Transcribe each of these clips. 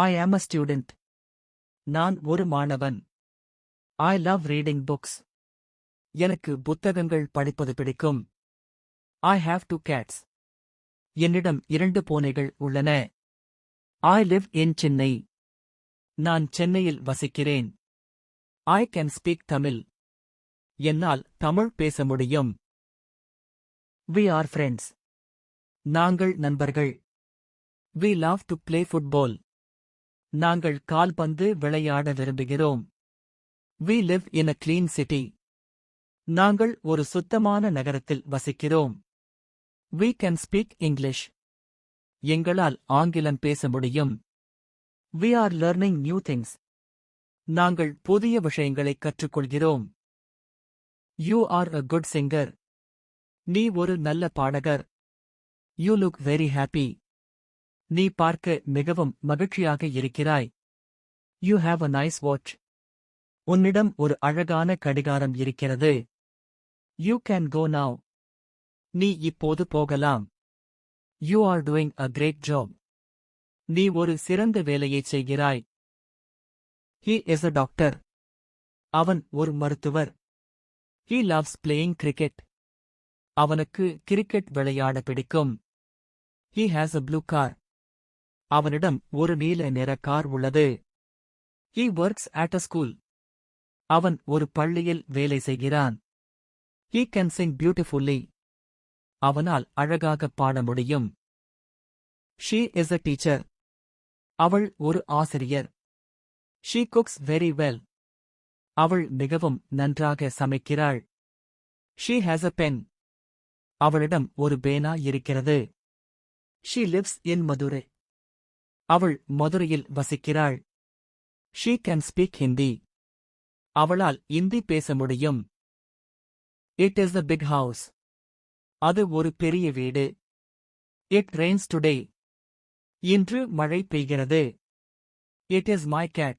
I am a student. நான் ஒரு மாணவன். I love reading books. எனக்கு புத்தகங்கள் படிப்பது பிடிக்கும். I have two cats. என்னிடம் 2 பூனைகள் உள்ளன. I live in Chennai. நான் சென்னையில் வசிக்கிறேன். I can speak Tamil. என்னால் தமிழ் பேச முடியும். We are friends. நாங்கள் நண்பர்கள். We love to play football. நாங்கள் கால்பந்து விளையாட விரும்புகிறோம். We live in a clean city. நாங்கள் ஒரு சுத்தமான நகரத்தில் வசிக்கிறோம். We can speak English. எங்களால் ஆங்கிலம் பேச முடியும். We are learning new things. நாங்கள் புதிய விஷயங்களை கற்றுக்கொள்கிறோம். You are a good singer. நீ ஒரு நல்ல பாடகர். You look very happy. நீ பார்க்க மிகவும் மகிழ்ச்சியாக இருக்கிறாய். You have a nice watch. உன்னிடம் ஒரு அழகான கடிகாரம் இருக்கிறது. You can go now. நீ இப்போது போகலாம். You are doing a great job. நீ ஒரு சிறந்த வேலையைச் செய்கிறாய். He is a doctor. அவன் ஒரு மருத்துவர். He loves playing cricket. அவனுக்கு கிரிக்கெட் விளையாட பிடிக்கும். He has a blue car. அவனிடம் ஒரு நீல நிற கார் உள்ளது. He works at a school. அவன் ஒரு பள்ளியில் வேலை செய்கிறான். He can sing beautifully. அவனால் அழகாக பாட முடியும். She is a teacher. அவள் ஒரு ஆசிரியர். She cooks very well. அவள் மிகவும் நன்றாக சமைக்கிறாள். She has a pen. அவளிடம் ஒரு பேனா இருக்கிறது. She lives in Madurai. அவள் மதுரையில் வசிக்கிறாள். She can speak Hindi. அவளால் இந்தி பேச முடியும். It is a big house. அது ஒரு பெரிய வீடு. It rains today. இன்று மழை பெய்கிறது. It is my cat.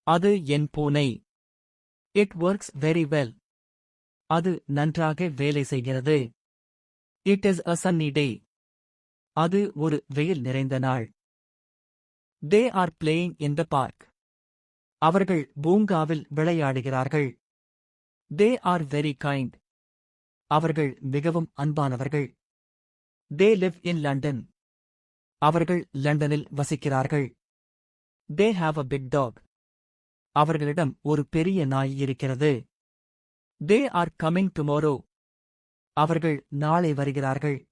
அது என் பூனை. It works very well. அது நன்றாக வேலை செய்கிறது. It is a sunny day. அது ஒரு வெயில் நிறைந்த நாள். They are playing in the park. அவர்கள் பூங்காவில் விளையாடுகிறார்கள். They are very kind. அவர்கள் மிகவும் அன்பானவர்கள். They live in London. அவர்கள் லண்டனில் வசிக்கிறார்கள். They have a big dog. அவர்களிடம் ஒரு பெரிய நாய் இருக்கிறது. They are coming tomorrow. அவர்கள் நாளை வருகிறார்கள்.